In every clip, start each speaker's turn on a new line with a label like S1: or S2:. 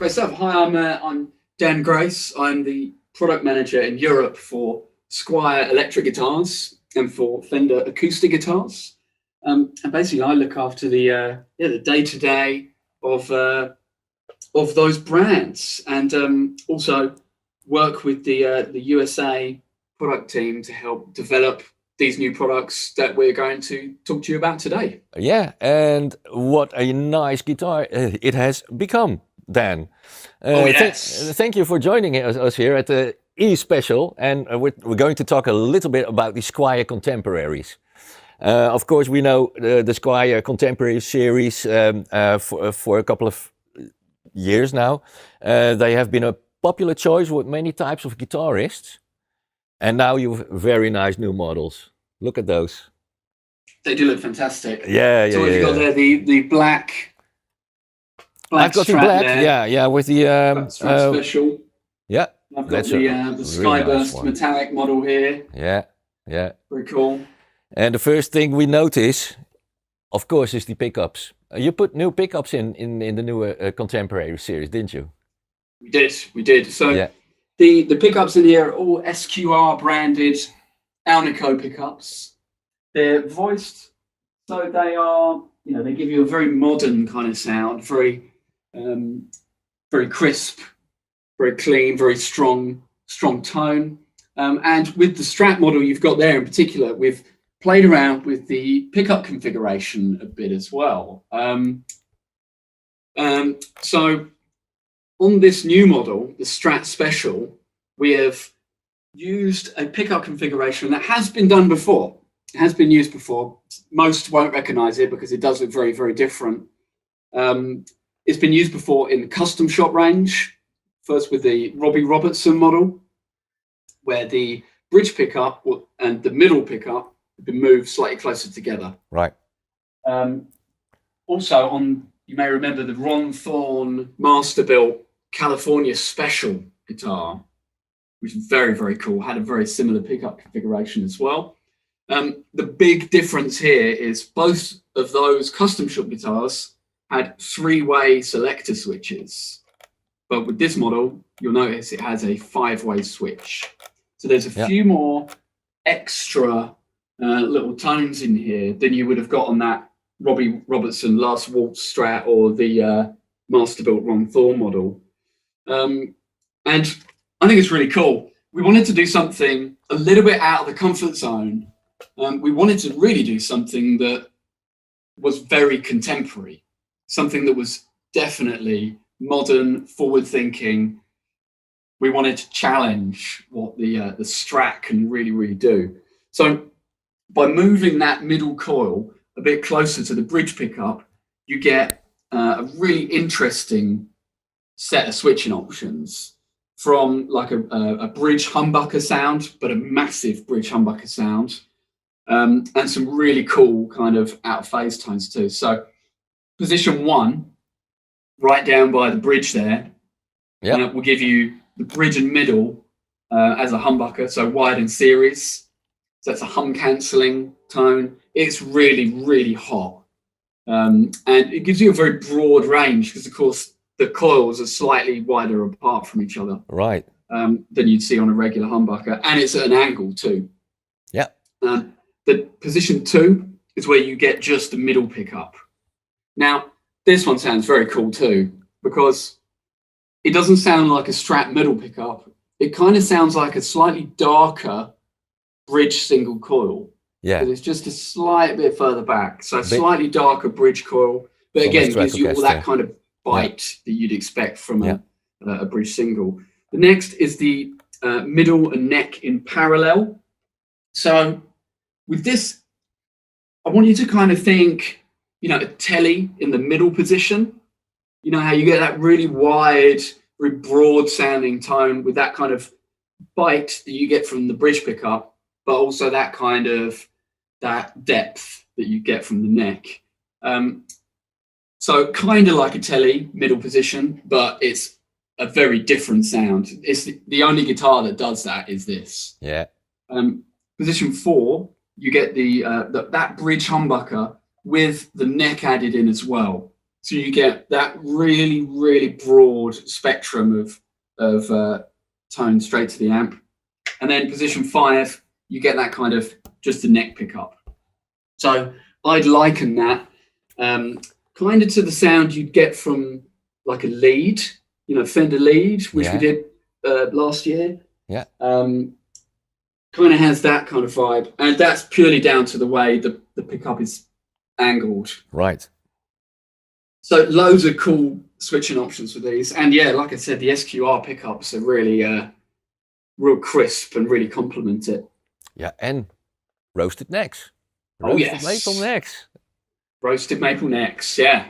S1: Great stuff. Hi, I'm Dan Grace. I'm the product manager in Europe for Squire electric guitars and for Fender acoustic guitars. And basically, I look after the day-to-day of those brands, and also work with the USA product team to help develop these new products that we're going to talk to you about today.
S2: Yeah, and what a nice guitar it has become, Dan.
S1: Yes.
S2: Thank you for joining us here at the Special, and we're going to talk a little bit about the Squire Contemporaries. Of course, we know the Squire Contemporary series for a couple of years now. They have been a popular choice with many types of guitarists. And now you have very nice new models. Look at those.
S1: They do look fantastic.
S2: Yeah.
S1: So you've got there the black
S2: I've got the black,
S1: there.
S2: yeah, with the
S1: Strat Special.
S2: Yeah.
S1: I've got the Skyburst nice metallic model here.
S2: Yeah.
S1: Very cool.
S2: And the first thing we notice, of course, is the pickups. You put new pickups in the new Contemporary series, didn't you?
S1: We did. So. Yeah. The pickups in here are all SQR branded Alnico pickups. They're voiced, so they are, they give you a very modern kind of sound, very crisp, very clean, very strong tone. And with the Strat model you've got there in particular, we've played around with the pickup configuration a bit as well. So on this new model, the Strat Special, we have used a pickup configuration that has been done before. It has been used before. Most won't recognize it because it does look very, very different. It's been used before in the custom shop range, first with the Robbie Robertson model, where the bridge pickup and the middle pickup have been moved slightly closer together.
S2: Right.
S1: Also on, you may remember the Ron Thorne Masterbuilt California Special guitar, which is very, very cool, had a very similar pickup configuration as well. The big difference here is both of those custom shop guitars had 3-way selector switches, but with this model, you'll notice it has a 5-way switch. So there's a few more extra little tones in here than you would have got on that Robbie Robertson Last Waltz Strat or the Masterbuilt Ron Thorne model. And I think it's really cool. We wanted to do something a little bit out of the comfort zone. We wanted to really do something that was very contemporary, something that was definitely modern, forward-thinking. We wanted to challenge what the Strat can really, really do. So by moving that middle coil a bit closer to the bridge pickup, you get a really interesting set of switching options, from like a bridge humbucker sound, but a massive bridge humbucker sound, and some really cool kind of out of phase tones too. So position 1, right down by the bridge there, will give you the bridge and middle as a humbucker, so wide in series. So that's a hum cancelling tone. It's really, really hot. And it gives you a very broad range because, of course, the coils are slightly wider apart from each other,
S2: right?
S1: Than you'd see on a regular humbucker, and it's at an angle too.
S2: Yeah.
S1: The position 2 is where you get just the middle pickup. Now, this one sounds very cool too, because it doesn't sound like a Strat middle pickup. It kind of sounds like a slightly darker bridge single coil.
S2: Yeah.
S1: But it's just a slight bit further back, so a slightly darker bridge coil, but again, it gives you all that kind of bite that you'd expect from a bridge single. The next is the middle and neck in parallel. So with this, I want you to kind of think, a telly in the middle position. You know how you get that really wide, very broad sounding tone with that kind of bite that you get from the bridge pickup, but also that kind of that depth that you get from the neck. So kind of like a telly, middle position, but it's a very different sound. It's the only guitar that does that is this.
S2: Yeah.
S1: Position 4, you get that bridge humbucker with the neck added in as well. So you get that really, really broad spectrum of tone straight to the amp. And then position 5, you get that kind of just a neck pickup. So I'd liken that kind of to the sound you'd get from like a lead, you know, Fender lead, which we did last year.
S2: Yeah.
S1: Kind of has that kind of vibe. And that's purely down to the way the pickup is angled.
S2: Right.
S1: So loads of cool switching options with these. And yeah, like I said, the SQR pickups are really real crisp and really complement it.
S2: Yeah, and roasted necks.
S1: Roasted
S2: maple necks.
S1: Roasted maple necks, yeah.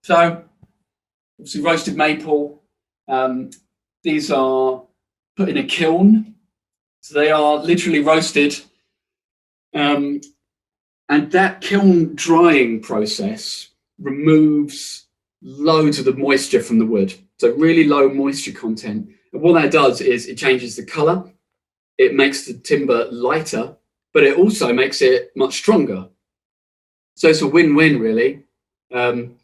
S1: So obviously roasted maple. These are put in a kiln. So they are literally roasted. And that kiln drying process removes loads of the moisture from the wood. So really low moisture content. And what that does is it changes the color. It makes the timber lighter, but it also makes it much stronger. So it's a win-win, really. And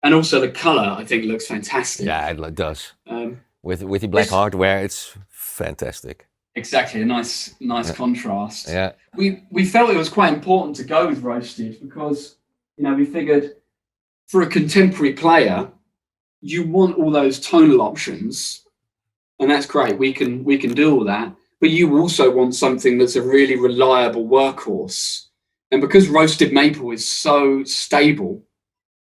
S1: also the color, I think, looks fantastic.
S2: Yeah, it does. With the black hardware, it's fantastic.
S1: Exactly, a nice contrast.
S2: Yeah.
S1: We felt it was quite important to go with roasted because, you know, we figured for a contemporary player, you want all those tonal options, and that's great. We can do all that, but you also want something that's a really reliable workhorse. And because roasted maple is so stable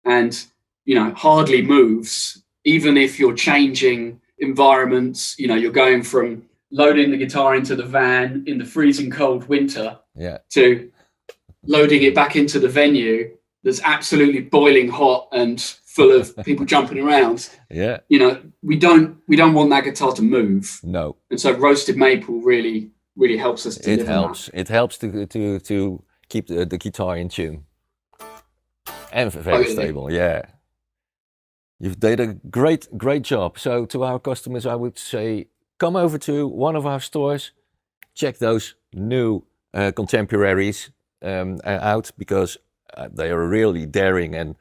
S1: and, you know, hardly moves, even if you're changing environments, you know, you're going from loading the guitar into the van in the freezing cold winter to loading it back into the venue that's absolutely boiling hot and full of people jumping around.
S2: Yeah.
S1: You know, we don't want that guitar to move.
S2: No.
S1: And so roasted maple really helps us deliver that.
S2: It helps to keep the guitar in tune. And very stable, yeah. You've done a great job. So to our customers, I would say, come over to one of our stores, check those new contemporaries out, because they are really daring, and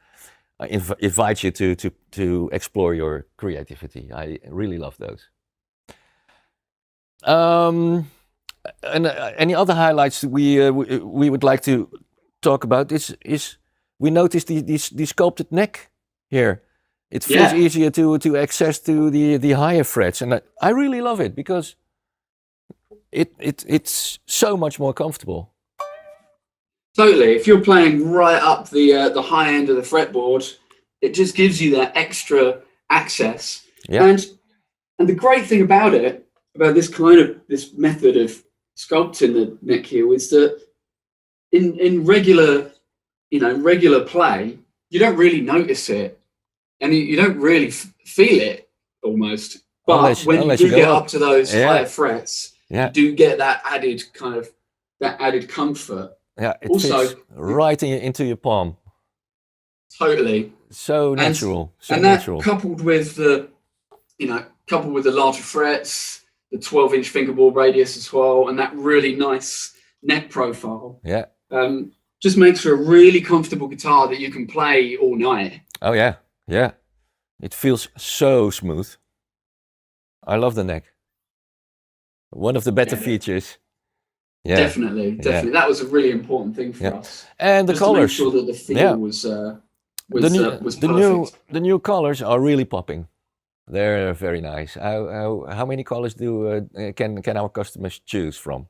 S2: invite you to explore your creativity. I really love those. And any other highlights we would like to talk about is we noticed the sculpted neck here. It feels easier to access to the higher frets, and I really love it because it's so much more comfortable.
S1: Totally. If you're playing right up the high end of the fretboard, it just gives you that extra access.
S2: Yeah.
S1: And the great thing about it, about this method of sculpting the neck heel, is that in regular play, you don't really notice it, and you don't really feel it almost. But when you do get up to those higher frets, you do get that added comfort.
S2: Yeah, it fits right into your palm.
S1: Totally.
S2: So natural.
S1: Coupled with the larger frets, the 12-inch fingerboard radius as well, and that really nice neck profile.
S2: Yeah.
S1: Just makes for a really comfortable guitar that you can play all night.
S2: Oh yeah, yeah. It feels so smooth. I love the neck. One of the better feeters. Yeah.
S1: Definitely. That was a really important thing for us.
S2: And the colors.
S1: To make sure that the feel was perfect.
S2: The new colors are really popping. They're very nice. How many colors can our customers choose from?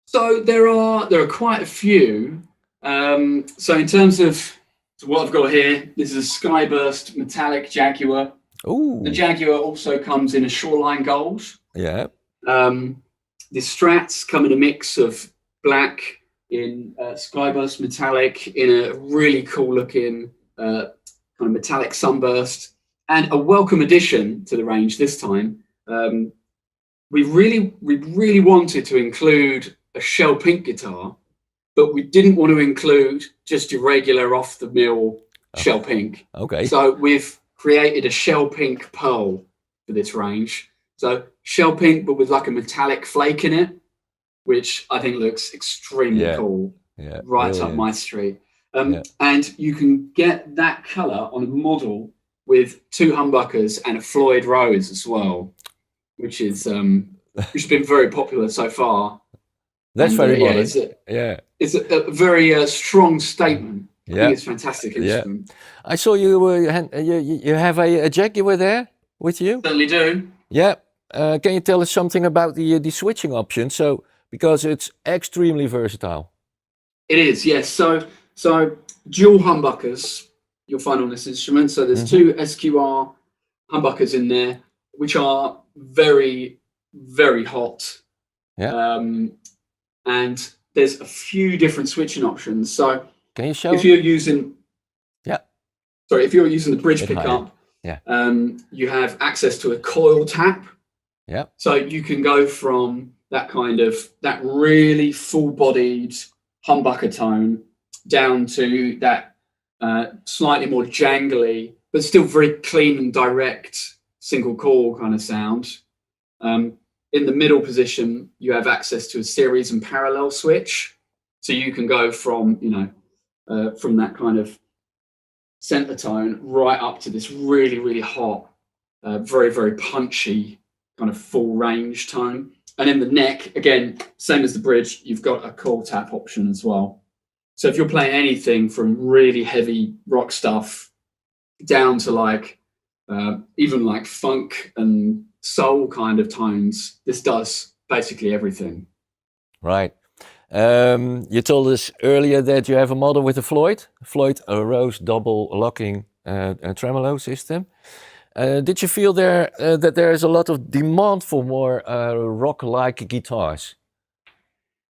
S1: So there are quite a few. So in terms of what I've got here, this is a Skyburst metallic Jaguar.
S2: Ooh.
S1: The Jaguar also comes in a shoreline gold.
S2: Yeah.
S1: The Strats come in a mix of black in Skyburst metallic, in a really cool looking kind of metallic sunburst, and a welcome addition to the range this time. We really wanted to include a shell pink guitar, but we didn't want to include just your regular off the mill shell pink.
S2: Okay.
S1: So we've created a shell pink pearl for this range. So shell pink, but with like a metallic flake in it, which I think looks extremely cool.
S2: Yeah,
S1: right up my street. And you can get that color on a model with 2 humbuckers and a Floyd Rose as well, which has been very popular so far.
S2: That's very modern.
S1: It's a very strong statement. I think it's a fantastic instrument.
S2: I saw you have a Jaguar there with you.
S1: Certainly do.
S2: Yeah. Can you tell us something about the switching option? So because it's extremely versatile.
S1: It is, yes. So dual humbuckers you'll find on this instrument. So there's 2 SQR humbuckers in there, which are very, very hot. Yeah. And there's a few different switching options. So
S2: can you show?
S1: If you're using, if you're using the bridge pickup, you have access to a coil tap.
S2: Yeah.
S1: So you can go from that really full-bodied humbucker tone down to that slightly more jangly, but still very clean and direct single coil kind of sound. In the middle position, you have access to a series and parallel switch. So you can go from, from that kind of center tone right up to this really, really hot, very, very punchy kind of full range tone. And in the neck, again, same as the bridge, you've got a coil tap option as well. So if you're playing anything from really heavy rock stuff down to even like funk and soul kind of tones, this does basically everything.
S2: Right. You told us earlier that you have a model with a Floyd Rose double locking tremolo system. Did you feel that there is a lot of demand for more rock-like guitars?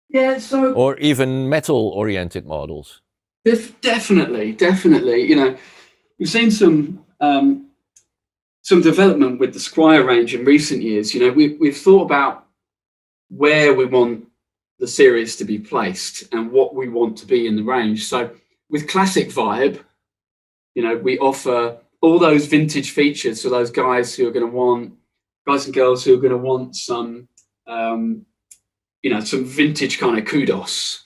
S1: Yeah,
S2: or even metal-oriented models.
S1: Definitely. We've seen some development with the Squire range in recent years. We've thought about where we want the series to be placed and what we want to be in the range. So with Classic Vibe, we offer all those vintage features for those guys and girls who are going to want some, some vintage kind of kudos.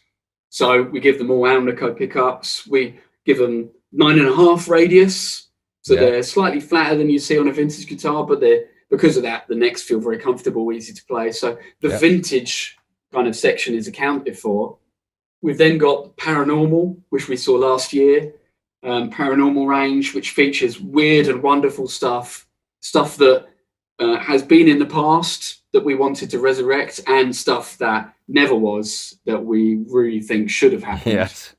S1: So we give them all Alnico pickups. We give them 9.5 radius. So they're slightly flatter than you see on a vintage guitar, but because of that, the necks feel very comfortable, easy to play. So the vintage kind of section is accounted for. We've then got Paranormal, which we saw last year. Paranormal range, which features weird and wonderful stuff that has been in the past that we wanted to resurrect, and stuff that never was, that we really think should have happened.
S2: Yes.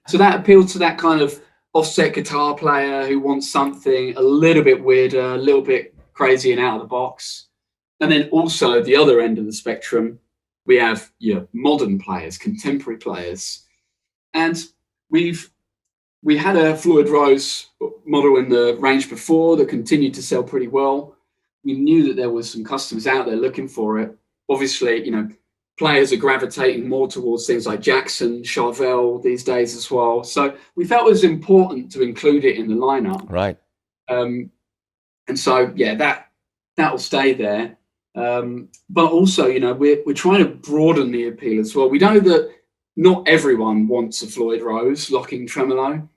S1: So that appeals to that kind of offset guitar player who wants something a little bit weirder, a little bit crazy and out of the box. And then also the other end of the spectrum, we have your modern players, contemporary players. And we had a Floyd Rose model in the range before that continued to sell pretty well. We knew that there was some customers out there looking for it. Obviously, players are gravitating more towards things like Jackson, Charvel these days as well. So we felt it was important to include it in the lineup.
S2: Right.
S1: And so, that will stay there. But also, we're trying to broaden the appeal as well. We know that not everyone wants a Floyd Rose locking tremolo.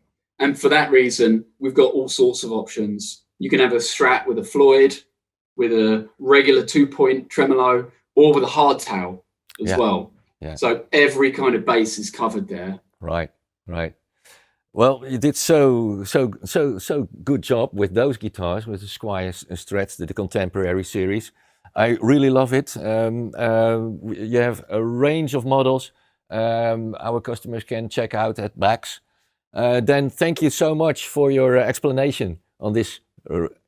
S1: And for that reason, we've got all sorts of options. You can have a Strat with a Floyd, with a regular 2-point tremolo, or with a hardtail as well. Yeah. So every kind of bass is covered there.
S2: Right. Well, you did so good job with those guitars, with the Squire and Strats, the contemporary series. I really love it. You have a range of models our customers can check out at Bax. Then thank you so much for your explanation on this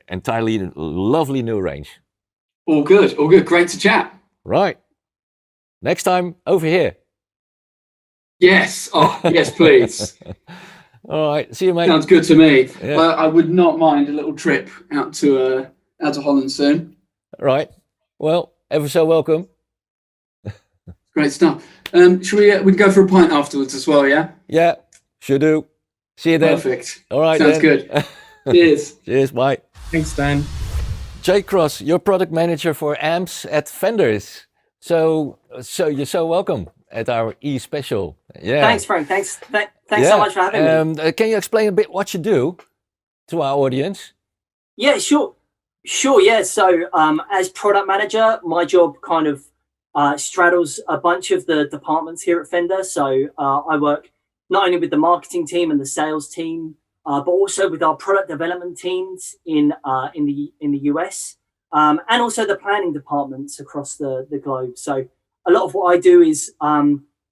S2: entirely lovely new range.
S1: All good. Great to chat.
S2: Right. Next time over here.
S1: Yes. Yes, please.
S2: All right. See you, mate.
S1: Sounds good to me. Yeah. I would not mind a little trip out to Holland soon.
S2: Right. Well, ever so welcome.
S1: Great stuff. Should we can go for a pint afterwards as well, yeah?
S2: Yeah, sure do. See you then.
S1: Perfect.
S2: All right.
S1: Sounds good. Cheers.
S2: Cheers. Bye.
S1: Thanks, Dan.
S2: Jay Cross, your product manager for amps at Fenders. So you're so welcome at our E-Special. Yeah.
S3: Thanks, Frank. Thanks Thanks so much for having me.
S2: Can you explain a bit what you do to our audience?
S3: Yeah, sure. Yeah. So as product manager, my job kind of straddles a bunch of the departments here at Fender. So I work not only with the marketing team and the sales team, but also with our product development teams in the US, and also the planning departments across the globe. So a lot of what I do is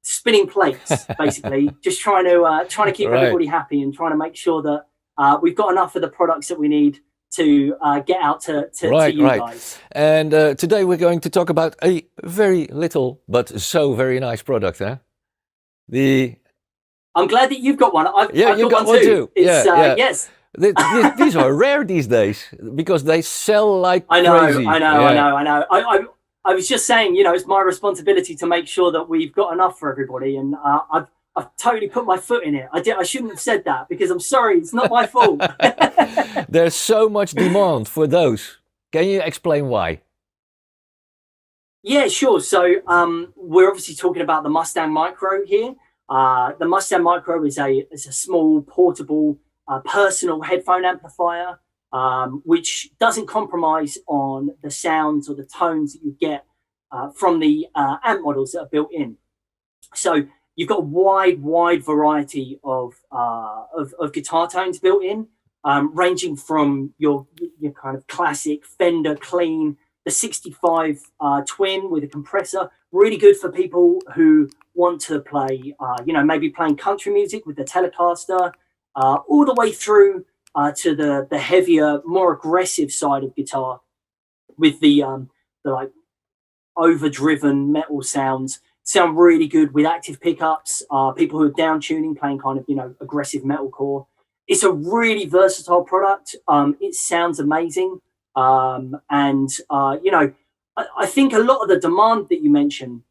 S3: spinning plates, basically, just trying to keep everybody happy and trying to make sure that we've got enough of the products that we need to get out to you guys.
S2: And today we're going to talk about a very little but so very nice product, huh?
S3: I'm glad that you've got one. I've got one too. Yes.
S2: These are rare these days because they sell like crazy.
S3: I know. I was just saying, it's my responsibility to make sure that we've got enough for everybody, and I've totally put my foot in it. I shouldn't have said that because I'm sorry, it's not my fault.
S2: There's so much demand for those. Can you explain why?
S3: Yeah, sure. So we're obviously talking about the Mustang Micro here. The Mustang Micro is a small, portable, personal headphone amplifier, which doesn't compromise on the sounds or the tones that you get from the amp models that are built in. So you've got a wide variety of guitar tones built in, ranging from your kind of classic Fender clean, the 65 twin with a compressor, really good for people who want to play, maybe playing country music with the Telecaster, all the way through to the heavier, more aggressive side of guitar with the like overdriven metal sounds. Sound really good with active pickups, people who are down tuning, playing kind of, aggressive metalcore. It's a really versatile product. It sounds amazing. I think a lot of the demand that you mentioned,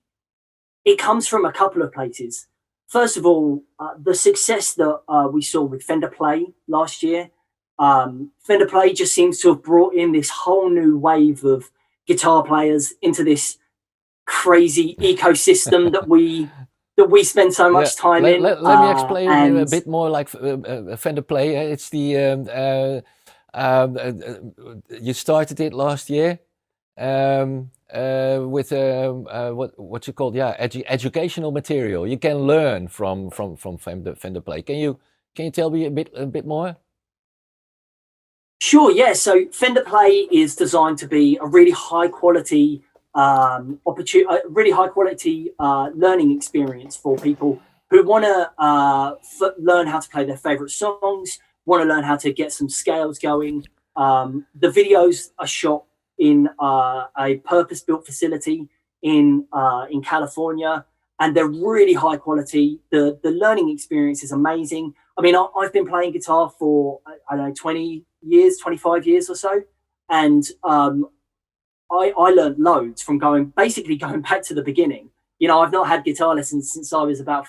S3: it comes from a couple of places. First of all, the success that we saw with Fender Play last year. Fender Play just seems to have brought in this whole new wave of guitar players into this crazy ecosystem that we spend so much time in.
S2: Let me explain a bit more like Fender Play. It's the you started it last year with what you call educational material. You can learn from Fender Play. Can you tell me a bit more?
S3: Sure. Yeah. So Fender Play is designed to be a really high quality learning experience for people who want to learn how to play their favorite songs, want to learn how to get some scales going. The videos are shot in a purpose-built facility in California, and they're really high quality. The learning experience is amazing. I mean, I've been playing guitar for 20 years, 25 years or so, and I learned loads from going back to the beginning. I've not had guitar lessons since I was about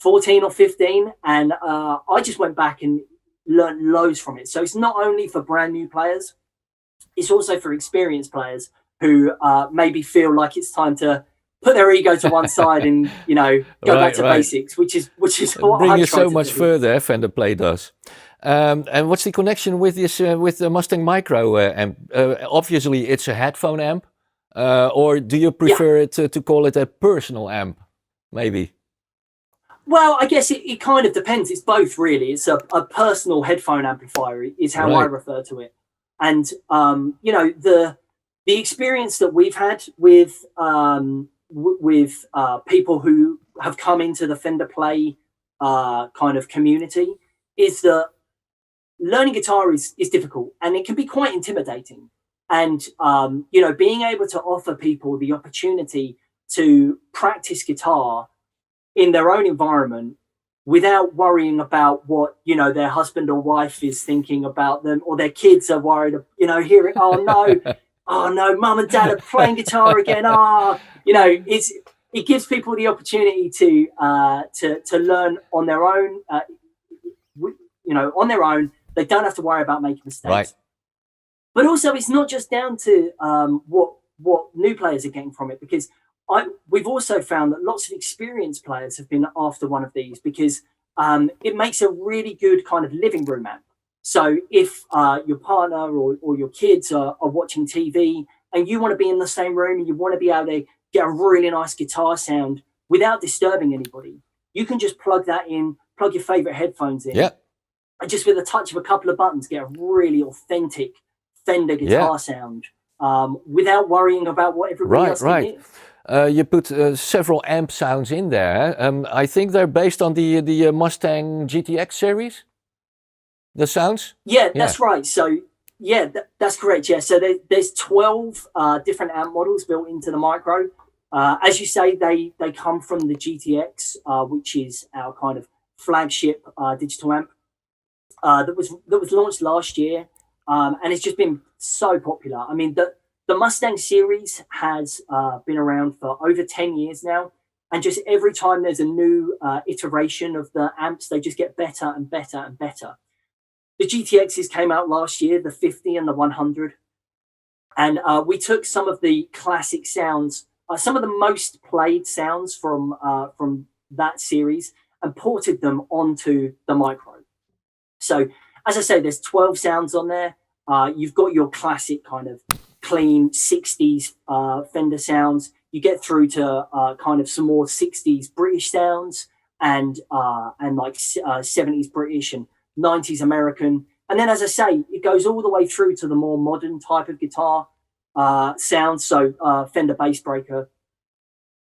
S3: 14 or 15, and I just went back and learned loads from it. So it's not only for brand new players, it's also for experienced players who maybe feel like it's time to put their ego to one side and go back to basics, which is what
S2: bring
S3: I
S2: you
S3: try
S2: so
S3: to
S2: much
S3: do.
S2: further. Fender Play does. And what's the connection with this with the Mustang Micro amp? Obviously, it's a headphone amp, or do you prefer it to call it a personal amp? Maybe.
S3: Well, I guess it kind of depends. It's both, really. It's a personal headphone amplifier is how I refer to it. And the experience that we've had with people who have come into the Fender Play kind of community is that learning guitar is difficult, and it can be quite intimidating. And being able to offer people the opportunity to practice guitar in their own environment without worrying about what their husband or wife is thinking about them, or their kids are worried hearing oh no, mum and dad are playing guitar again. It gives people the opportunity to learn on their own. On their own, they don't have to worry about making mistakes.
S2: Right.
S3: But also, it's not just down to what new players are getting from it, because we've also found that lots of experienced players have been after one of these, because it makes a really good kind of living room amp. So if your partner or your kids are watching TV and you want to be in the same room and you want to be able to get a really nice guitar sound without disturbing anybody, you can just plug that in, plug your favorite headphones in, and just with a touch of a couple of buttons, get a really authentic Fender guitar sound without worrying about what everybody else can hear.
S2: You put several amp sounds in there. I think they're based on the Mustang GTX series. The sounds?
S3: Yeah, that's right. So yeah, that's correct. Yeah, so there's 12 different amp models built into the Micro. As you say, they come from the GTX, which is our kind of flagship digital amp that was launched last year, and it's just been so popular. I mean, the Mustang series has been around for over 10 years now, and just every time there's a new iteration of the amps, they just get better and better and better. The GTXs came out last year, the 50 and the 100, and we took some of the classic sounds, some of the most played sounds from that series, and ported them onto the Micro. So, as I say, there's 12 sounds on there. You've got your classic kind of clean 60s Fender sounds. You get through to kind of some more 60s British sounds and like 70s British and 90s American. And then, as I say, it goes all the way through to the more modern type of guitar sounds. So Fender bass breaker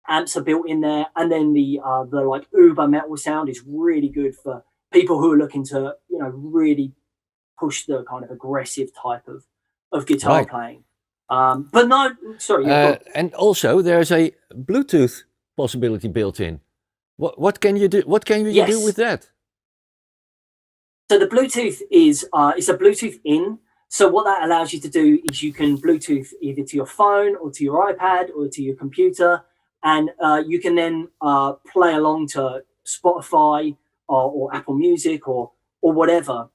S3: amps are built in there. And then the like uber metal sound is really good for people who are looking to, you know, really push the kind of aggressive type of guitar playing. But no, sorry.
S2: And also there's a Bluetooth possibility built in. What can you do? What can you do with that?
S3: So the Bluetooth is it's a Bluetooth in. So what that allows you to do is you can Bluetooth either to your phone or to your iPad or to your computer, and you can then play along to Spotify or Apple Music or whatever.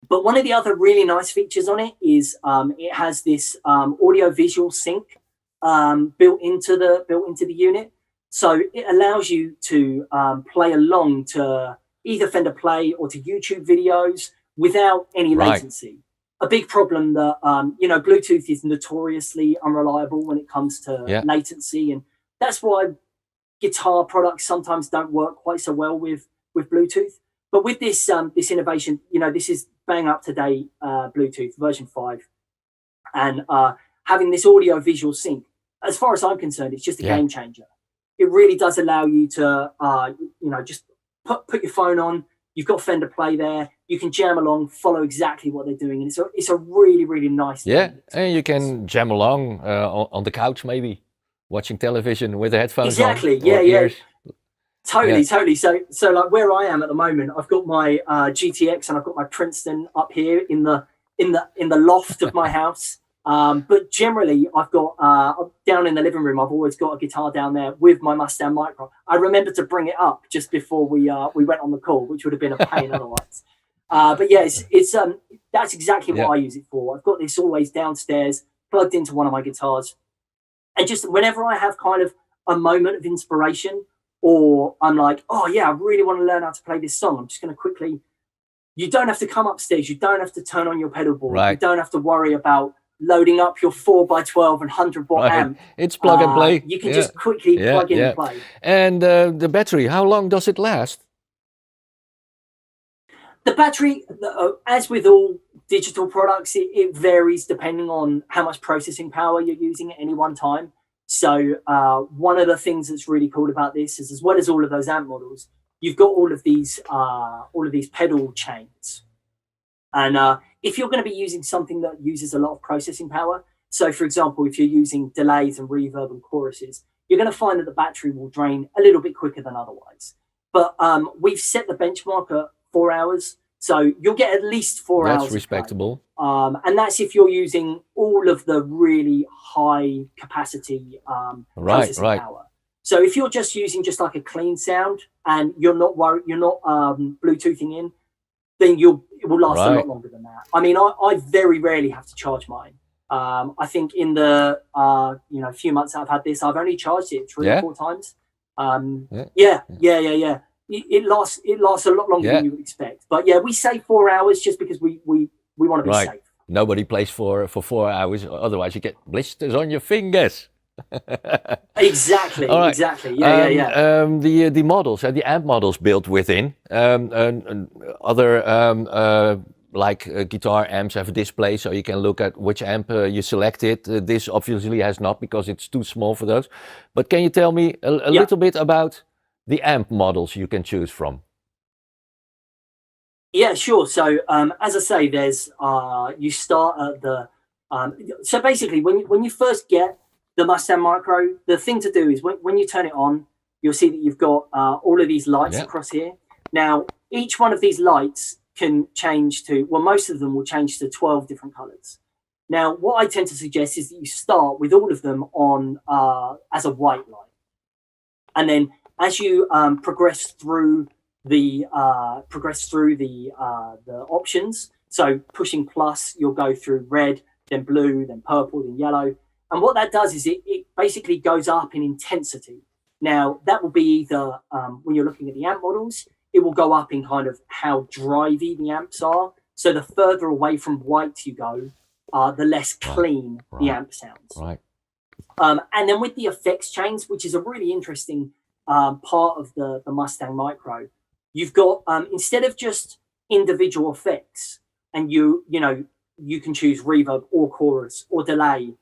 S3: But one of the other really nice features on it is it has this audio visual sync built into the unit. So it allows you to play along to either Fender Play or to YouTube videos without any latency. A big problem that you know, Bluetooth is notoriously unreliable when it comes to latency, and that's why guitar products sometimes don't work quite so well with Bluetooth. But with this this innovation, you know, this is bang up to date Bluetooth version 5, and having this audio visual sync, as far as I'm concerned, it's just a game changer. It really does allow you to you know, just put your phone on. You've got Fender Play there. You can jam along, follow exactly what they're doing, and it's a really, really nice thing.
S2: And you can jam along on the couch, maybe watching television with the headphones on.
S3: Exactly. Yeah. Totally. So like where I am at the moment, I've got my GTX and I've got my Princeton up here in the loft of my house. But generally, I've got down in the living room, I've always got a guitar down there with my Mustang Micro. I remember to bring it up just before we went on the call, which would have been a pain otherwise. But yeah, it's that's exactly what I use it for. I've got this always downstairs, plugged into one of my guitars, and just whenever I have kind of a moment of inspiration, or I'm like, oh yeah, I really want to learn how to play this song, I'm just going to quickly. You don't have to come upstairs. You don't have to turn on your pedal board. You don't have to worry about loading up your 4x12 and 100-watt amp.
S2: It's plug and play.
S3: You can just quickly plug in and play.
S2: And the battery, how long does it last?
S3: The battery, as with all digital products, it varies depending on how much processing power you're using at any one time. So one of the things that's really cool about this is, as well as all of those amp models, you've got all of these pedal chains. And if you're going to be using something that uses a lot of processing power, so for example, if you're using delays and reverb and choruses, you're going to find that the battery will drain a little bit quicker than otherwise. But we've set the benchmark at 4 hours. So you'll get at least 4 hours.
S2: That's respectable.
S3: And that's if you're using all of the really high capacity processing power. So if you're just using just like a clean sound and you're not Bluetoothing in, then it will last a lot longer than that. I mean, I very rarely have to charge mine. I think in the few months I've had this, I've only charged it 3 or 4 times. it lasts a lot longer than you would expect. But yeah, we say 4 hours just because we want to be safe.
S2: Nobody plays for 4 hours, otherwise you get blisters on your fingers.
S3: Exactly.
S2: All right.
S3: Exactly. Yeah.
S2: The models, the amp models built within, and other guitar amps have a display, so you can look at which amp you selected. This obviously has not, because it's too small for those. But can you tell me a little bit about the amp models you can choose from?
S3: Yeah, sure. So as I say, there's you start at the so basically when you first get the Mustang Micro, the thing to do is when you turn it on, you'll see that you've got all of these lights across here. Now, each one of these lights can change to, well, most of them will change to 12 different colors. Now, what I tend to suggest is that you start with all of them on as a white light. And then as you progress through the options, so pushing plus, you'll go through red, then blue, then purple, then yellow. And what that does is it basically goes up in intensity. Now, that will be either, when you're looking at the amp models, it will go up in kind of how drivey the amps are. So the further away from white you go, the less clean the amp sounds.
S2: Right.
S3: And then with the effects chains, which is a really interesting part of the Mustang Micro, you've got, instead of just individual effects, and you can choose reverb or chorus or delay.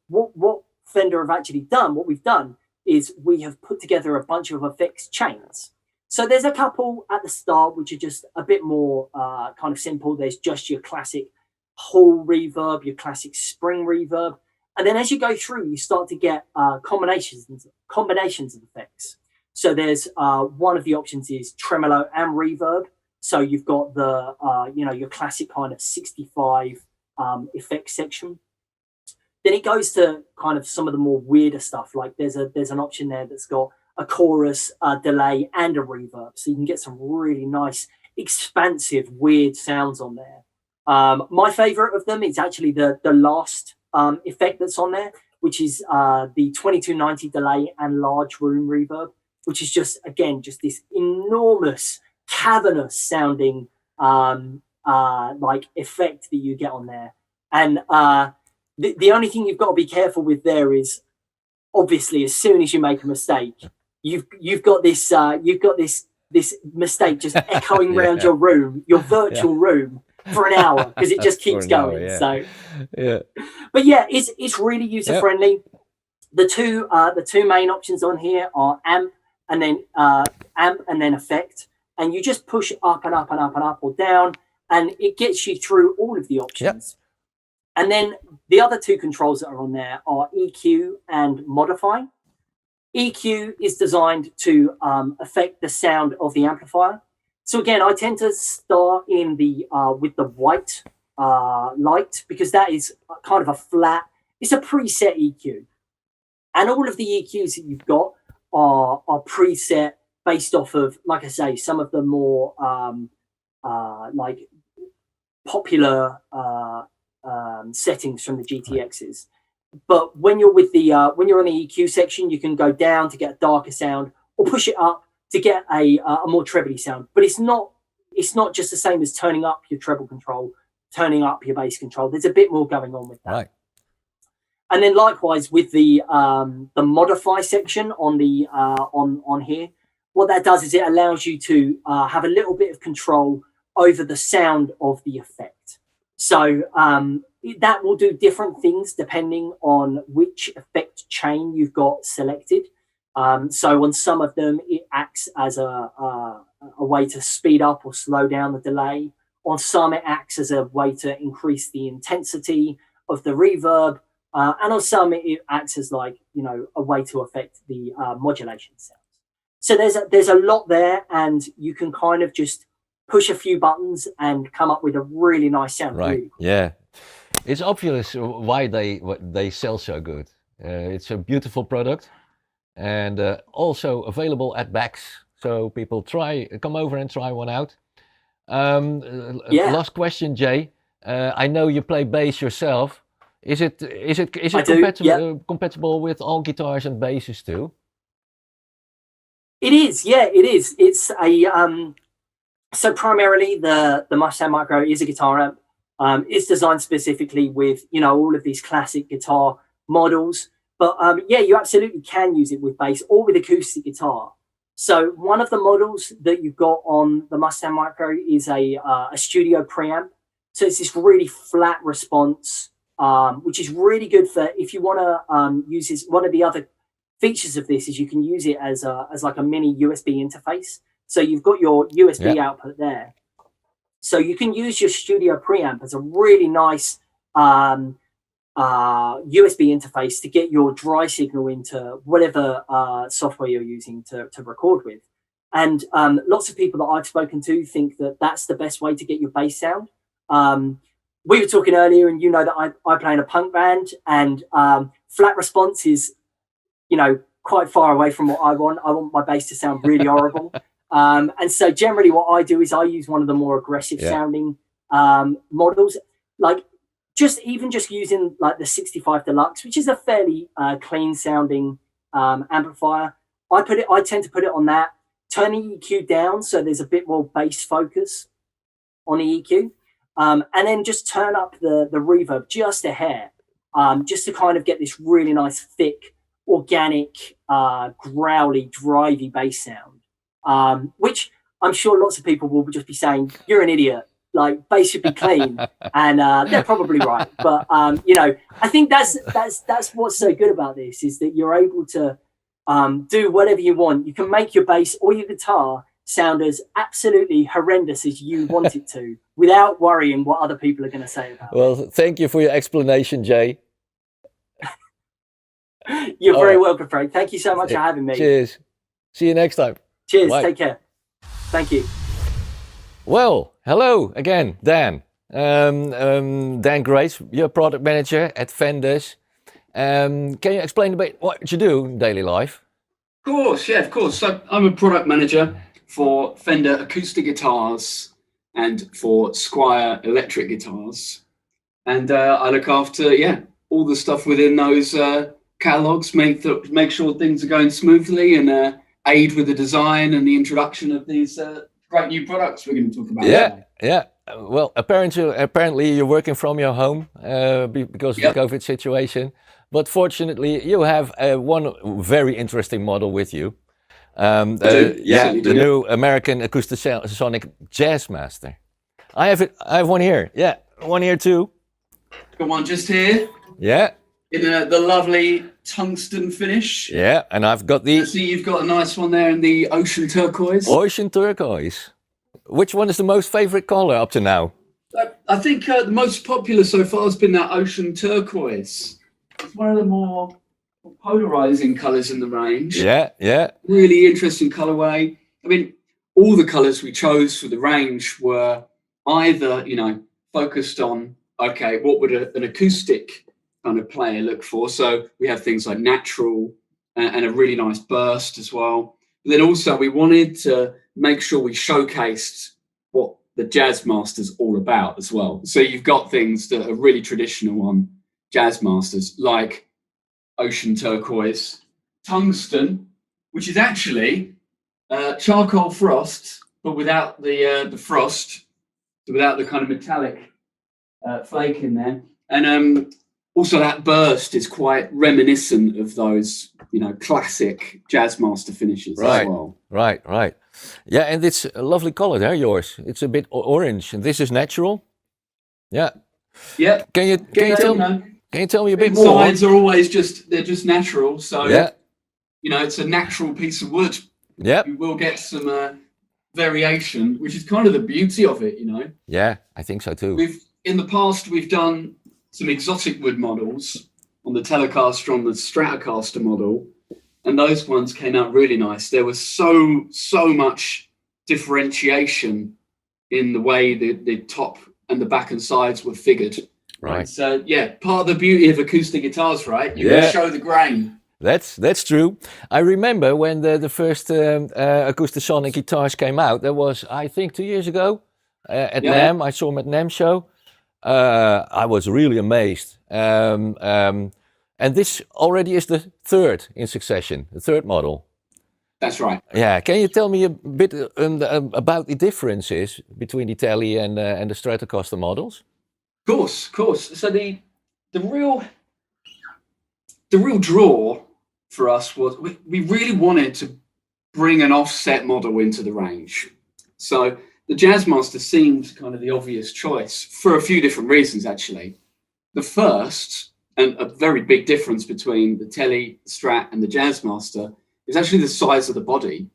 S3: What Fender have actually done, what we've done, is we have put together a bunch of effects chains. So there's a couple at the start which are just a bit more kind of simple. There's just your classic hall reverb, your classic spring reverb. And then as you go through, you start to get combinations of effects. So there's one of the options is tremolo and reverb. So you've got the, your classic kind of 65 effects section. Then it goes to kind of some of the more weirder stuff. Like there's an option there that's got a chorus, a delay, and a reverb. So you can get some really nice, expansive, weird sounds on there. My favorite of them is actually the last effect that's on there, which is the 2290 delay and large room reverb, which is just, again, just this enormous, cavernous sounding like effect that you get on there. And the only thing you've got to be careful with there is, obviously, as soon as you make a mistake, you've got this mistake just echoing around your room, your virtual room, for an hour, because it just keeps going. So but yeah, it's really user friendly. The two main options on here are amp and then effect, and you just push up and up and up and up or down, and it gets you through all of the options. And then the other two controls that are on there are EQ and modify. EQ is designed to affect the sound of the amplifier. So again, I tend to start in the with the white light, because that is kind of a flat, it's a preset EQ. And all of the EQs that you've got are preset based off of, like I say, some of the more like popular settings from the GTXs. But when you're with the when you're on the EQ section, you can go down to get a darker sound, or push it up to get a more trebly sound. But it's not just the same as turning up your treble control, turning up your bass control. There's a bit more going on with that. Right. And then likewise with the modify section on the on here, what that does is it allows you to have a little bit of control over the sound of the effect. So that will do different things depending on which effect chain you've got selected. So on some of them, it acts as a way to speed up or slow down the delay. On some, it acts as a way to increase the intensity of the reverb. And on some, it acts as like, a way to affect the modulation sounds. So there's a lot there, and you can kind of just push a few buttons and come up with a really nice sound.
S2: Right.
S3: Really cool.
S2: Yeah. It's obvious why they sell so good. It's a beautiful product, and also available at Bax. So people come over and try one out. Last question, Jay. I know you play bass yourself. Is it compatible with all guitars and basses too?
S3: It is, yeah, it is. It's a so primarily the Mustang Micro is a guitar amp. It's designed specifically with, you know, all of these classic guitar models. But yeah, you absolutely can use it with bass or with acoustic guitar. So one of the models that you've got on the Mustang Micro is a studio preamp. So it's this really flat response, which is really good for if you want to use this. One of the other features of this is you can use it as like a mini USB interface. So you've got your USB output there. So you can use your studio preamp as a really nice USB interface to get your dry signal into whatever software you're using to record with. And lots of people that I've spoken to think that that's the best way to get your bass sound. We were talking earlier, and you know that I play in a punk band, and flat response is, you know, quite far away from what I want. I want my bass to sound really horrible. And so generally what I do is I use one of the more aggressive sounding models, like just using like the 65 Deluxe, which is a fairly clean sounding amplifier. I tend to put it on that, turn the EQ down so there's a bit more bass focus on the EQ, and then just turn up the reverb just a hair, just to kind of get this really nice thick, organic, growly, drivey bass sound, which I'm sure lots of people will just be saying, you're an idiot, like bass should be clean. And they're probably right. But, you know, I think that's what's so good about this, is that you're able to do whatever you want. You can make your bass or your guitar sound as absolutely horrendous as you want it to, without worrying what other people are going to say about it.
S2: Well, thank you for your explanation, Jay.
S3: You're very welcome, Frank. Thank you so much for having me.
S2: Cheers. See you next time.
S3: Cheers.
S2: Bye.
S3: Take care. Thank you.
S2: Well, hello again, Dan. Dan Grace, you're product manager at Fenders. Can you explain a bit what you do in daily life?
S1: Of course, yeah, of course. So I'm a product manager for Fender acoustic guitars and for Squire electric guitars. And I look after, all the stuff within those catalogs, make sure things are going smoothly, and aid with the design and the introduction of these great new products we're going to talk about today.
S2: Yeah. Well, apparently you're working from your home because of the COVID situation. But fortunately, you have one very interesting model with you. The new American Acoustic Sonic Jazzmaster. I have one here. Yeah, one here too.
S1: Got one just here.
S2: Yeah.
S1: In the lovely tungsten finish.
S2: Yeah, and I've got the...
S1: See, you've got a nice one there in the ocean turquoise.
S2: Ocean turquoise. Which one is the most favorite color up to now?
S1: I think the most popular so far has been that ocean turquoise. It's one of the more polarizing colors in the range.
S2: Yeah.
S1: Really interesting colorway. I mean, all the colors we chose for the range were either, focused on, okay, what would an acoustic kind of player look for? So we have things like natural and a really nice burst as well. But then also we wanted to make sure we showcased what the Jazzmaster's all about as well. So you've got things that are really traditional on Jazzmasters, like ocean turquoise, tungsten, which is actually charcoal frost, but without the frost, without the kind of metallic flake in there. And also that burst is quite reminiscent of those, classic Jazzmaster finishes as well.
S2: Right. Yeah, and it's a lovely color there, yours. It's a bit orange, and this is natural. Yeah.
S1: Yeah.
S2: Can you tell me a bit more?
S1: Sides are always they're just natural. So, it's a natural piece of wood.
S2: Yeah.
S1: You will get some variation, which is kind of the beauty of it,
S2: Yeah, I think so too.
S1: In the past, we've done some exotic wood models on the Telecaster, on the Stratocaster model, and those ones came out really nice. There was so much differentiation in the way the top and the back and sides were figured.
S2: Right.
S1: So part of the beauty of acoustic guitars, right? You can show the grain.
S2: That's true. I remember when the first Acoustic Sonic guitars came out. That was, I think, 2 years ago at NAMM. I saw them at NAMM show. I was really amazed. And this already is the third in succession, the third model.
S1: That's right.
S2: Yeah, can you tell me a bit about the differences between the Tele and the Stratocaster models?
S1: Of course. So the real draw for us was we really wanted to bring an offset model into the range. So the Jazzmaster seemed kind of the obvious choice for a few different reasons, actually. The first, and a very big difference between the Tele, Strat, and the Jazzmaster, is actually the size of the body.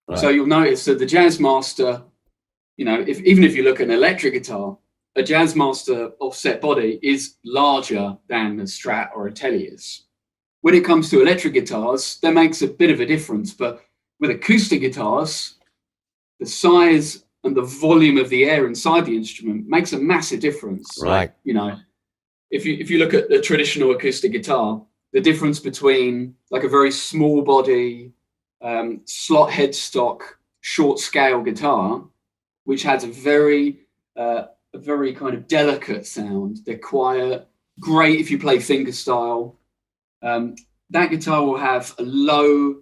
S1: Right. So you'll notice that the Jazzmaster, you know, even if you look at an electric guitar, a Jazzmaster offset body is larger than a Strat or a Tele is. When it comes to electric guitars, that makes a bit of a difference, but with acoustic guitars, the size and the volume of the air inside the instrument makes a massive difference.
S2: Right.
S1: You know, if you look at the traditional acoustic guitar, the difference between like a very small body, slot headstock, short scale guitar, which has a very kind of delicate sound. They're quiet, great if you play fingerstyle. That guitar will have a low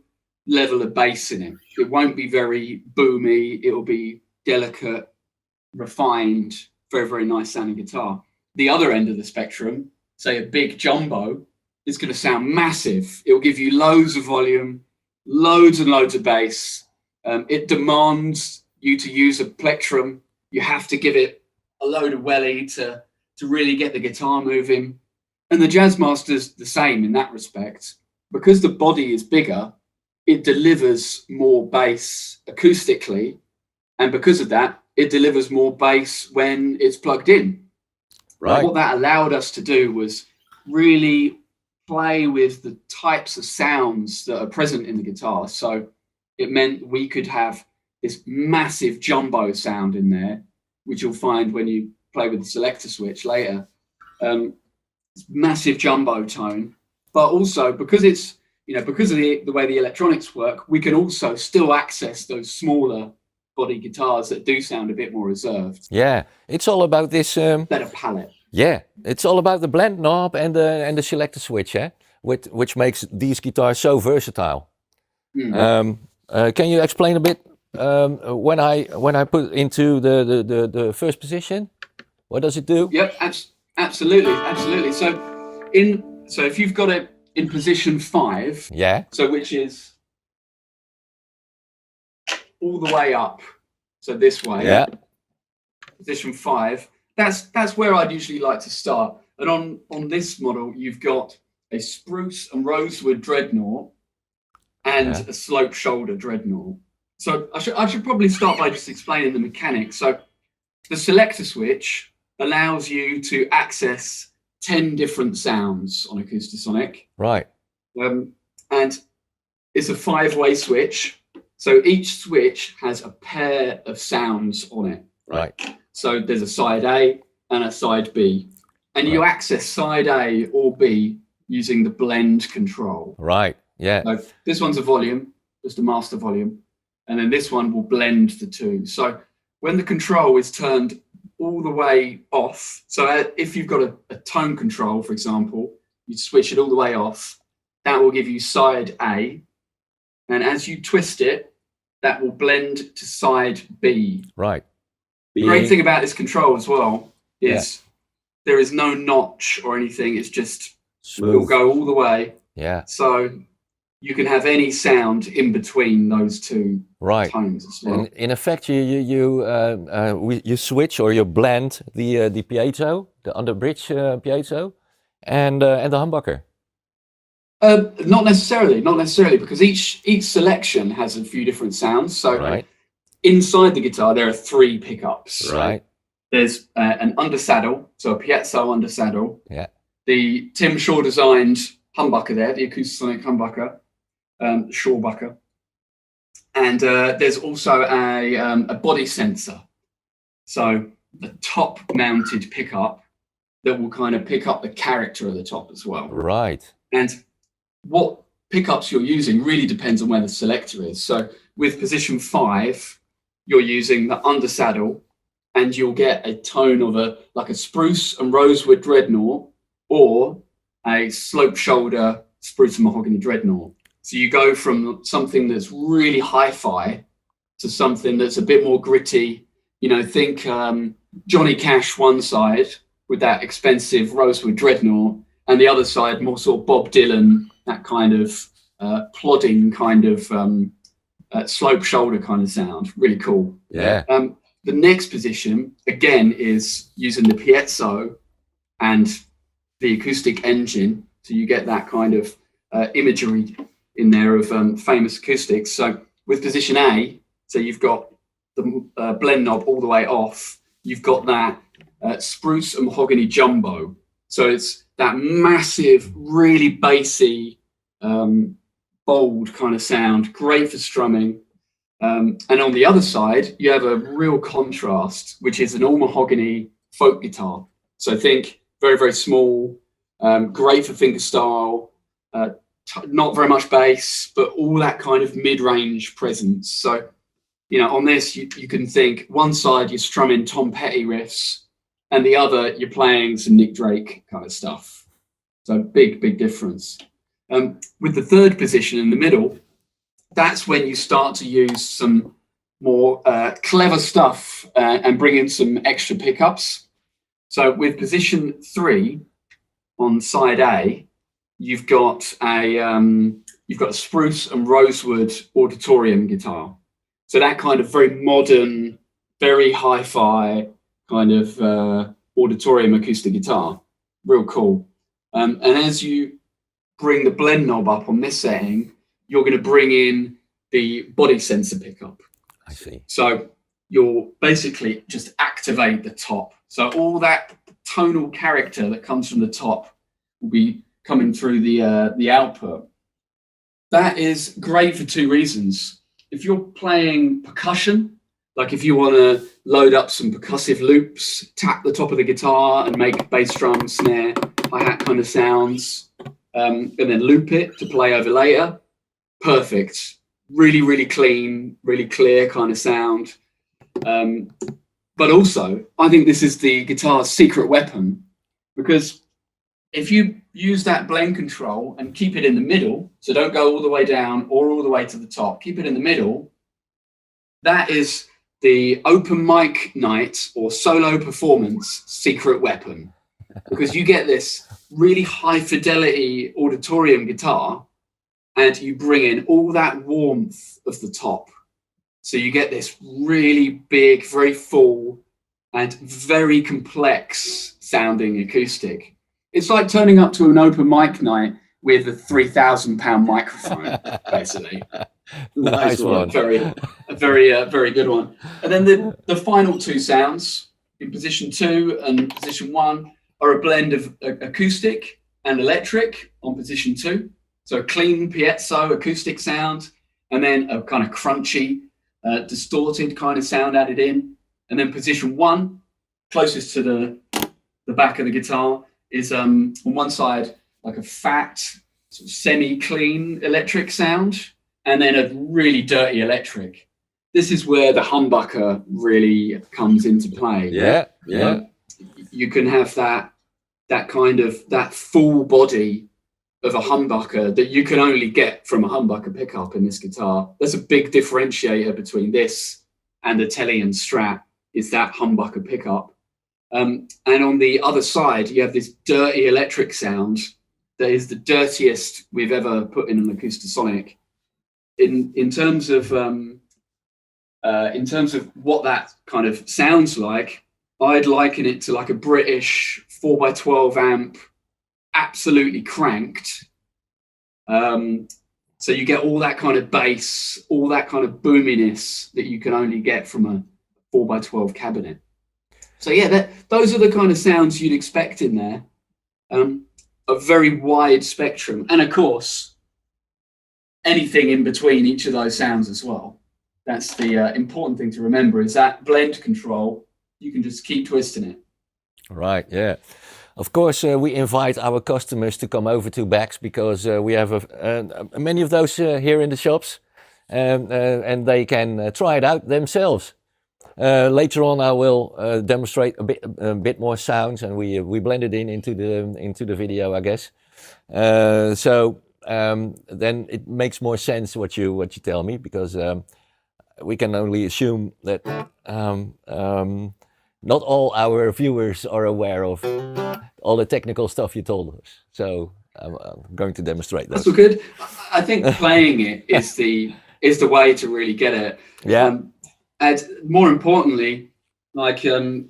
S1: level of bass in it. It won't be very boomy. It will be delicate, refined, very, very nice sounding guitar. The other end of the spectrum, say a big jumbo, is going to sound massive. It will give you loads of volume, loads and loads of bass. It demands you to use a plectrum. You have to give it a load of welly to really get the guitar moving. And the Jazzmaster's the same in that respect. Because the body is bigger, it delivers more bass acoustically. And because of that, it delivers more bass when it's plugged in.
S2: Right.
S1: What that allowed us to do was really play with the types of sounds that are present in the guitar. So it meant we could have this massive jumbo sound in there, which you'll find when you play with the selector switch later. Massive jumbo tone, but also because it's, you know, because of the way the electronics work, we can also still access those smaller body guitars that do sound a bit more reserved.
S2: Yeah, it's all about this
S1: better palette.
S2: Yeah, it's all about the blend knob and the selector switch, which makes these guitars so versatile. Mm. Can you explain a bit when I put into the first position? What does it do?
S1: Yep, absolutely. So if you've got it in position 5,
S2: yeah.
S1: So which is all the way up, so this way.
S2: Yeah.
S1: Position 5. That's where I'd usually like to start. And on this model, you've got a spruce and rosewood dreadnought and a slope shoulder dreadnought. So I should probably start by just explaining the mechanics. So the selector switch allows you to access 10 different sounds on Acoustic Sonic.
S2: Right.
S1: And it's a 5-way switch. So each switch has a pair of sounds on it.
S2: Right.
S1: So there's a side A and a side B. And you access side A or B using the blend control.
S2: Right, yeah.
S1: So this one's a volume, just a master volume. And then this one will blend the two. So when the control is turned all the way off, so if you've got a tone control, for example, you switch it all the way off, that will give you side A. And as you twist it, that will blend to side B.
S2: Right.
S1: The great thing about this control as well is there is no notch or anything. It's just smooth. It'll go all the way.
S2: Yeah.
S1: So you can have any sound in between those two tones as well.
S2: And in effect, you switch or you blend the piezo, the underbridge piezo, and the humbucker.
S1: Not necessarily, because each selection has a few different sounds. So inside the guitar, there are 3 pickups.
S2: Right.
S1: There's an undersaddle, so a piezo undersaddle.
S2: Yeah.
S1: The Tim Shaw designed humbucker there, the Acoustic Sonic humbucker, Shawbucker. And there's also a body sensor. So a top mounted pickup that will kind of pick up the character of the top as well.
S2: Right.
S1: And what pickups you're using really depends on where the selector is. So with position 5, you're using the undersaddle and you'll get a tone of like a spruce and rosewood dreadnought or a slope shoulder spruce and mahogany dreadnought. So you go from something that's really hi-fi to something that's a bit more gritty. You know, think Johnny Cash one side with that expensive Rosewood Dreadnought, and the other side more sort of Bob Dylan, that kind of plodding kind of slope shoulder kind of sound. Really cool.
S2: Yeah.
S1: The next position, again, is using the piezo and the acoustic engine. So you get that kind of imagery in there of famous acoustics. So with position A, so you've got the blend knob all the way off. You've got that spruce and mahogany jumbo. So it's that massive, really bassy, bold kind of sound, great for strumming. And on the other side, you have a real contrast, which is an all mahogany folk guitar. So think very, very small, great for fingerstyle, not very much bass, but all that kind of mid-range presence. So, you know, on this, you can think one side you're strumming Tom Petty riffs, and the other you're playing some Nick Drake kind of stuff. So big, big difference. With the third position in the middle, that's when you start to use some more clever stuff and bring in some extra pickups. So with position 3 on side A, you've got a spruce and rosewood auditorium guitar. So that kind of very modern, very hi-fi kind of auditorium acoustic guitar, real cool. And as you bring the blend knob up on this setting, you're going to bring in the body sensor pickup.
S2: I see.
S1: So you'll basically just activate the top. So all that tonal character that comes from the top will be coming through the output. That is great for 2 reasons. If you're playing percussion, like if you want to load up some percussive loops, tap the top of the guitar and make bass drum, snare, hi-hat kind of sounds, and then loop it to play over later, perfect. Really, really clean, really clear kind of sound. But also, I think this is the guitar's secret weapon, because if you use that blend control and keep it in the middle, so don't go all the way down or all the way to the top, keep it in the middle, that is the open mic night or solo performance secret weapon, because you get this really high fidelity auditorium guitar and you bring in all that warmth of the top. So you get this really big, very full and very complex sounding acoustic. It's like turning up to an open mic night with a £3,000 microphone, basically.
S2: Nice one.
S1: A very good one. And then the final 2 sounds in position 2 and position 1 are a blend of acoustic and electric on position 2. So clean piezo acoustic sound, and then a kind of crunchy, distorted kind of sound added in. And then position 1, closest to the back of the guitar, is on one side like a fat, sort of semi-clean electric sound, and then a really dirty electric. This is where the humbucker really comes into play.
S2: Yeah.
S1: You can have that kind of that full body of a humbucker that you can only get from a humbucker pickup in this guitar. That's a big differentiator between this and the Tele and Strat, is that humbucker pickup. And on the other side, you have this dirty electric sound that is the dirtiest we've ever put in an Acoustic Sonic. In terms of what that kind of sounds like, I'd liken it to like a British 4x12 amp, absolutely cranked. So you get all that kind of bass, all that kind of boominess that you can only get from a 4x12 cabinet. So yeah, those are the kind of sounds you'd expect in there. A very wide spectrum. And of course, anything in between each of those sounds as well. That's the important thing to remember, is that blend control, you can just keep twisting it.
S2: Right, yeah. Of course, we invite our customers to come over to Bax, because we have many of those here in the shops, and they can try it out themselves. Later on, I will demonstrate a bit more sounds, and we blend it into the video, I guess. So then it makes more sense what you tell me, because we can only assume that not all our viewers are aware of all the technical stuff you told us. So I'm going to demonstrate that.
S1: That's all good. I think playing it is the way to really get it.
S2: Yeah.
S1: And more importantly, like you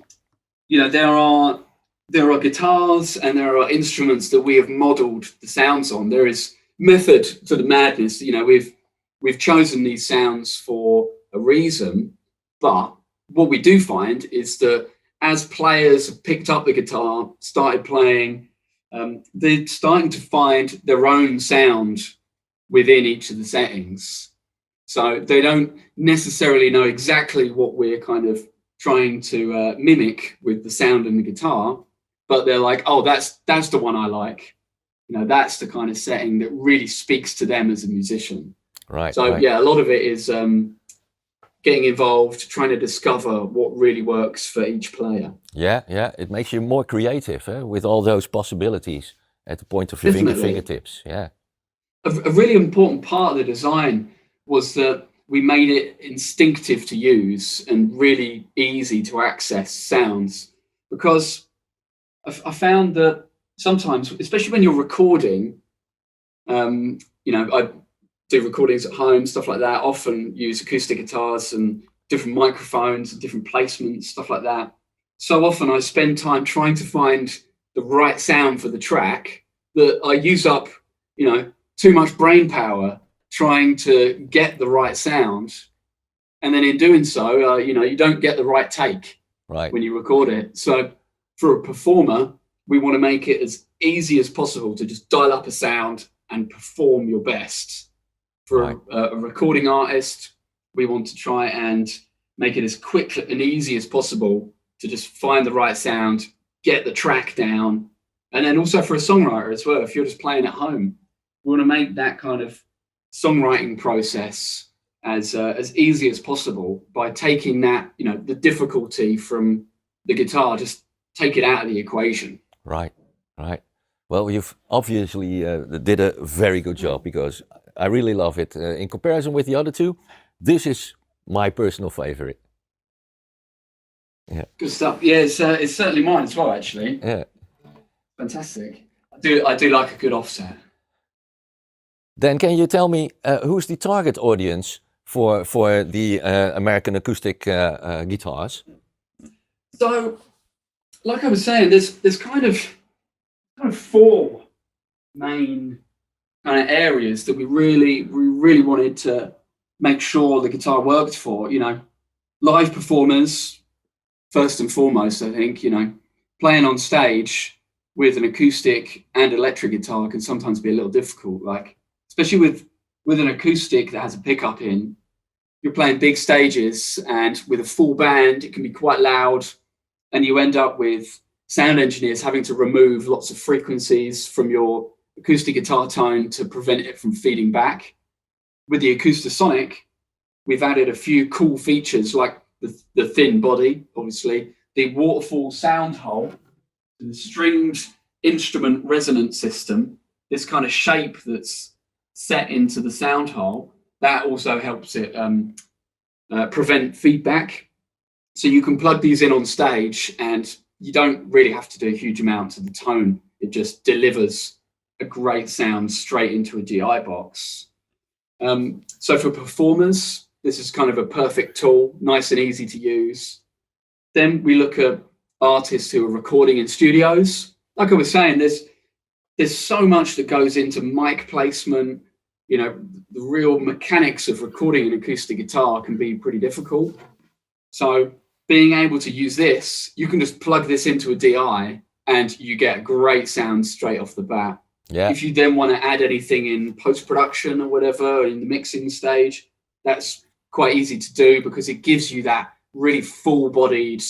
S1: know, there are guitars and there are instruments that we have modeled the sounds on. There is method to the madness. You know, we've chosen these sounds for a reason, but what we do find is that as players have picked up the guitar, started playing, they're starting to find their own sound within each of the settings. So they don't necessarily know exactly what we're kind of trying to mimic with the sound in the guitar, but they're like, oh, that's the one I like. You know, that's the kind of setting that really speaks to them as a musician.
S2: Right.
S1: So
S2: right.
S1: yeah, a lot of it is getting involved, trying to discover what really works for each player.
S2: Yeah, yeah. It makes you more creative, with all those possibilities at the point of your fingertips. Yeah.
S1: A really important part of the design was that we made it instinctive to use and really easy to access sounds, because I found that sometimes, especially when you're recording, you know, I do recordings at home, stuff like that, often use acoustic guitars and different microphones and different placements, stuff like that. So often I spend time trying to find the right sound for the track that I use up, you know, too much brain power trying to get the right sound. And then in doing so, you know, you don't get the right take when you record it. So for a performer, we want to make it as easy as possible to just dial up a sound and perform your best. For a recording artist, we want to try and make it as quick and easy as possible to just find the right sound, get the track down. And then also for a songwriter as well, if you're just playing at home, we want to make that kind of songwriting process as easy as possible by taking that, you know, the difficulty from the guitar, just take it out of the equation.
S2: Right, right. Well, you've obviously did a very good job, because I really love it. In comparison with the other two, this is my personal favorite. Yeah.
S1: Good stuff. Yeah, it's certainly mine as well, actually.
S2: Yeah.
S1: Fantastic. I do like a good offset.
S2: Then can you tell me who's the target audience for the American acoustic guitars?
S1: So, like I was saying, there's kind of four main kind of areas that we really wanted to make sure the guitar worked for. You know, live performers first and foremost. I think, you know, playing on stage with an acoustic and electric guitar can sometimes be a little difficult. Like, especially with an acoustic that has a pickup in, you're playing big stages, and with a full band, it can be quite loud, and you end up with sound engineers having to remove lots of frequencies from your acoustic guitar tone to prevent it from feeding back. With the Acoustic Sonic, we've added a few cool features like the thin body, obviously, the waterfall sound hole, the stringed instrument resonance system, this kind of shape that's set into the sound hole, that also helps it prevent feedback. So you can plug these in on stage and you don't really have to do a huge amount to the tone. It just delivers a great sound straight into a DI box. So for performers, this is kind of a perfect tool, nice and easy to use. Then we look at artists who are recording in studios. Like I was saying, there's so much that goes into mic placement. You know, the real mechanics of recording an acoustic guitar can be pretty difficult. So being able to use this, you can just plug this into a DI and you get great sound straight off the bat.
S2: Yeah.
S1: If you then want to add anything in post-production or whatever, in the mixing stage, that's quite easy to do because it gives you that really full-bodied,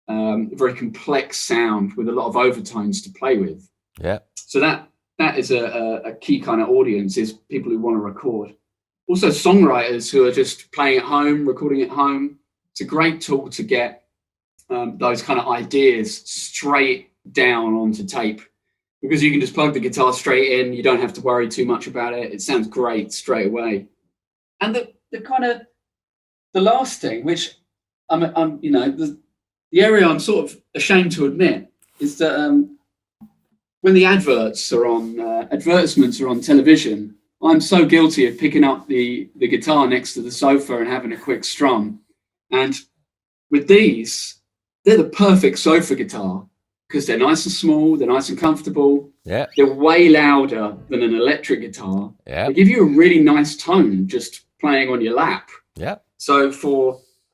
S1: very complex sound with a lot of overtones to play with.
S2: Yeah.
S1: So that is a key kind of audience, is people who want to record. Also songwriters who are just playing at home, recording at home. It's a great tool to get those kind of ideas straight down onto tape, because you can just plug the guitar straight in. You don't have to worry too much about it. It sounds great straight away. And the kind of the last thing, which I'm you know, the area I'm sort of ashamed to admit is that when the adverts are on, advertisements are on television, I'm so guilty of picking up the guitar next to the sofa and having a quick strum. And with these, they're the perfect sofa guitar because they're nice and small, they're nice and comfortable.
S2: Yeah.
S1: They're way louder than an electric guitar.
S2: Yeah.
S1: They give you a really nice tone just playing on your lap.
S2: Yeah.
S1: So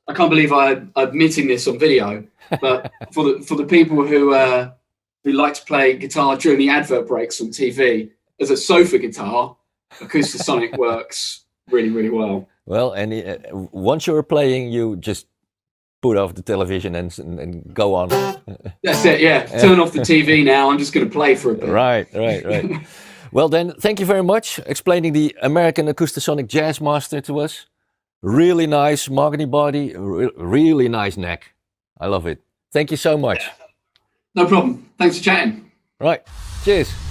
S1: I can't believe I'm admitting this on video, but for the people who like to play guitar during the advert breaks on TV, as a sofa guitar, Acoustic Sonic works really, really well.
S2: Well, and once you're playing, you just put off the television and go on.
S1: That's it, yeah. Turn off the TV now. I'm just going to play for a bit.
S2: Right. Well then, thank you very much explaining the American Acoustic Sonic Jazzmaster to us. Really nice mahogany body, really nice neck. I love it. Thank you so much.
S1: No problem. Thanks for chatting.
S2: Right. Cheers.